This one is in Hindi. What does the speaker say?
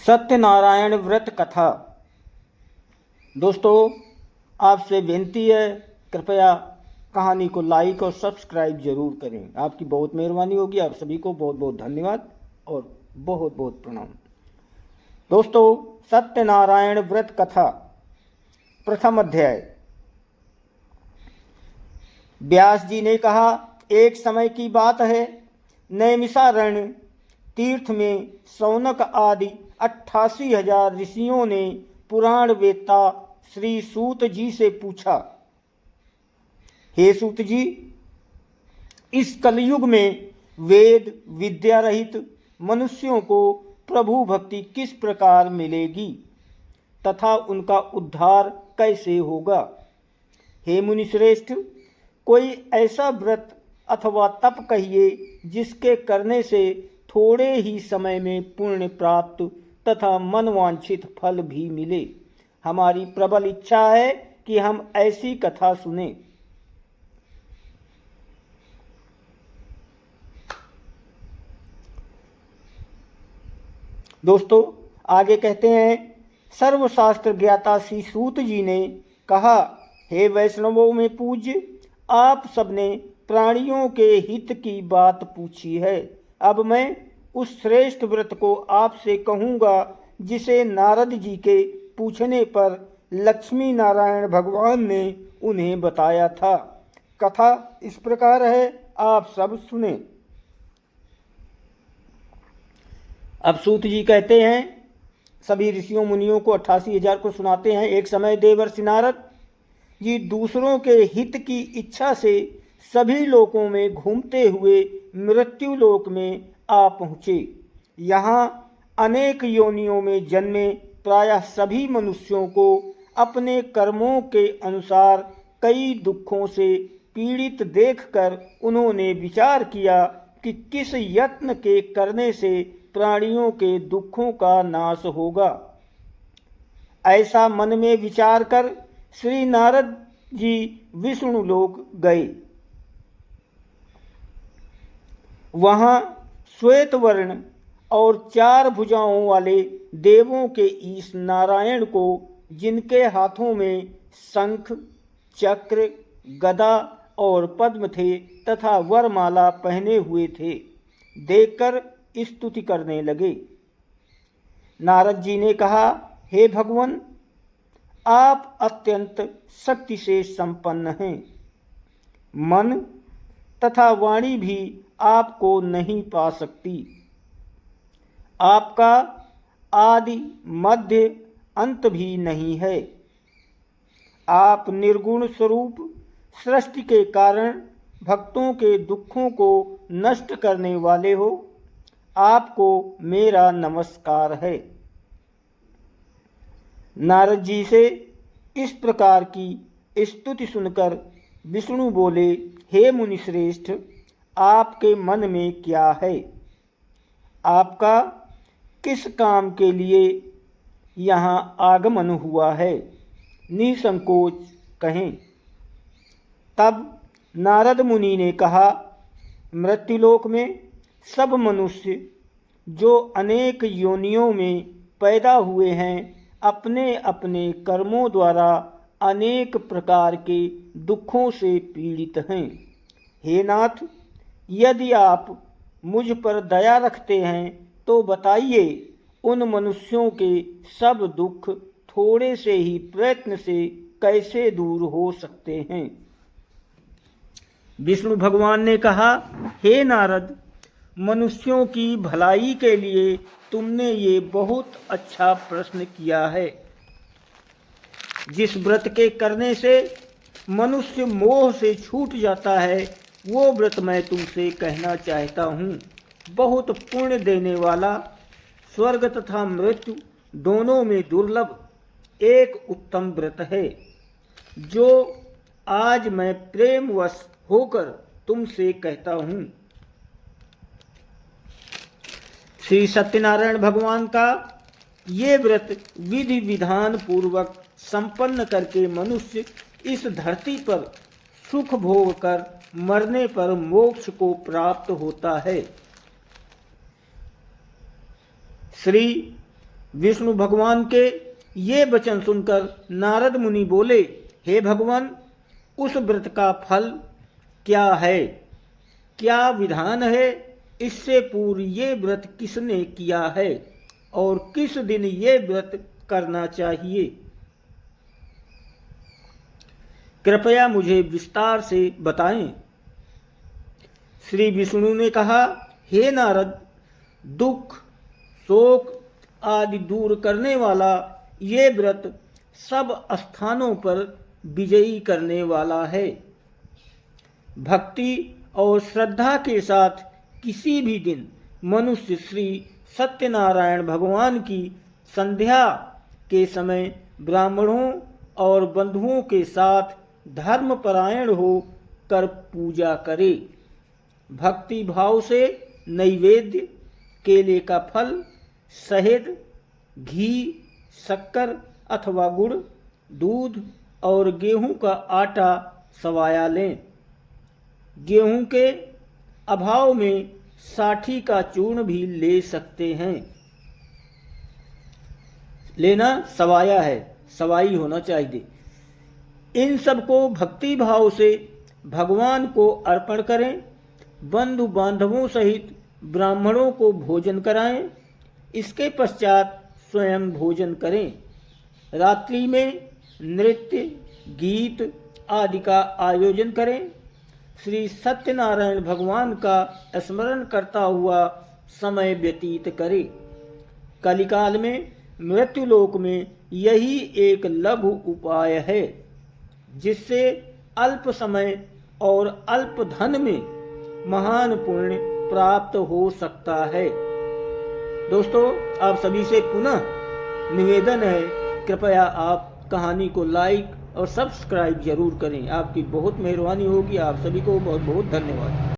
सत्यनारायण व्रत कथा। दोस्तों, आपसे विनती है, कृपया कहानी को लाइक और सब्सक्राइब जरूर करें। आपकी बहुत मेहरबानी होगी। आप सभी को बहुत बहुत धन्यवाद और बहुत बहुत प्रणाम। दोस्तों, सत्यनारायण व्रत कथा प्रथम अध्याय। व्यास जी ने कहा, एक समय की बात है, नैमिषारण्य तीर्थ में शौनक आदि 88,000 ऋषियों ने पुराण वेत्ता श्री सूत जी से पूछा, हे सूत जी, इस कलयुग में वेद विद्या रहित मनुष्यों को प्रभु भक्ति किस प्रकार मिलेगी तथा उनका उद्धार कैसे होगा। हे मुनिश्रेष्ठ, कोई ऐसा व्रत अथवा तप कहिए जिसके करने से थोड़े ही समय में पुण्य प्राप्त तथा मनवांछित फल भी मिले। हमारी प्रबल इच्छा है कि हम ऐसी कथा सुने। दोस्तों, आगे कहते हैं, सर्वशास्त्र ज्ञाता श्री सूत जी ने कहा, हे वैष्णवों में पूज्य, आप सबने प्राणियों के हित की बात पूछी है। अब मैं उस श्रेष्ठ व्रत को आपसे कहूँगा जिसे नारद जी के पूछने पर लक्ष्मी नारायण भगवान ने उन्हें बताया था। कथा इस प्रकार है, आप सब सुने। अब सूत जी कहते हैं, सभी ऋषियों मुनियों को 88,000 को सुनाते हैं। एक समय देवर्षि नारद जी दूसरों के हित की इच्छा से सभी लोकों में घूमते हुए मृत्यु लोक में आ पहुँचे। यहाँ अनेक योनियों में जन्मे प्रायः सभी मनुष्यों को अपने कर्मों के अनुसार कई दुखों से पीड़ित देखकर उन्होंने विचार किया कि किस यत्न के करने से प्राणियों के दुखों का नाश होगा। ऐसा मन में विचार कर श्री नारद जी विष्णु लोक गए। वहाँ श्वेत वर्ण और 4 भुजाओं वाले देवों के ईश नारायण को, जिनके हाथों में शंख चक्र गदा और पद्म थे तथा वरमाला पहने हुए थे, देखकर स्तुति करने लगे। नारद जी ने कहा, हे भगवान, आप अत्यंत शक्ति से संपन्न हैं। मन तथा वाणी भी आपको नहीं पा सकती। आपका आदि मध्य अंत भी नहीं है। आप निर्गुण स्वरूप सृष्टि के कारण भक्तों के दुखों को नष्ट करने वाले हो। आपको मेरा नमस्कार है। नारद जी से इस प्रकार की स्तुति सुनकर विष्णु बोले, हे मुनिश्रेष्ठ, आपके मन में क्या है? आपका किस काम के लिए यहाँ आगमन हुआ है? निसंकोच कहें। तब नारद मुनि ने कहा, मृत्युलोक में सब मनुष्य जो अनेक योनियों में पैदा हुए हैं, अपने अपने कर्मों द्वारा अनेक प्रकार के दुखों से पीड़ित हैं। हे नाथ, यदि आप मुझ पर दया रखते हैं तो बताइए, उन मनुष्यों के सब दुख थोड़े से ही प्रयत्न से कैसे दूर हो सकते हैं। विष्णु भगवान ने कहा, हे नारद, मनुष्यों की भलाई के लिए तुमने ये बहुत अच्छा प्रश्न किया है। जिस व्रत के करने से मनुष्य मोह से छूट जाता है, वो व्रत मैं तुमसे कहना चाहता हूँ। बहुत पुण्य देने वाला, स्वर्ग तथा मृत्यु दोनों में दुर्लभ एक उत्तम व्रत है, जो आज मैं प्रेमवश होकर तुमसे कहता हूँ। श्री सत्यनारायण भगवान का ये व्रत विधि विधान पूर्वक संपन्न करके मनुष्य इस धरती पर सुख भोग कर मरने पर मोक्ष को प्राप्त होता है। श्री विष्णु भगवान के ये वचन सुनकर नारद मुनि बोले, हे भगवान, उस व्रत का फल क्या है, क्या विधान है? इससे पूर्व ये व्रत किसने किया है और किस दिन ये व्रत करना चाहिए? कृपया मुझे विस्तार से बताएं। श्री विष्णु ने कहा, हे नारद, दुख, शोक आदि दूर करने वाला ये व्रत सब स्थानों पर विजयी करने वाला है। भक्ति और श्रद्धा के साथ किसी भी दिन मनुष्य श्री सत्यनारायण भगवान की संध्या के समय ब्राह्मणों और बंधुओं के साथ धर्मपरायण हो कर पूजा करे। भक्ति भाव से नैवेद्य, केले का फल, शहद, घी, शक्कर अथवा गुड़, दूध और गेहूं का आटा सवाया लें। गेहूं के अभाव में साठी का चूर्ण भी ले सकते हैं। लेना सवाया है, सवाई होना चाहिए। इन सबको भक्ति भाव से भगवान को अर्पण करें। बंधु बांधवों सहित ब्राह्मणों को भोजन कराएं। इसके पश्चात स्वयं भोजन करें। रात्रि में नृत्य, गीत आदि का आयोजन करें। श्री सत्यनारायण भगवान का स्मरण करता हुआ समय व्यतीत करें। कलिकाल में मृत्युलोक में यही एक लघु उपाय है जिससे अल्प समय और अल्प धन में महान पुण्य प्राप्त हो सकता है। दोस्तों, आप सभी से पुनः निवेदन है, कृपया आप कहानी को लाइक और सब्सक्राइब जरूर करें। आपकी बहुत मेहरबानी होगी। आप सभी को बहुत बहुत धन्यवाद।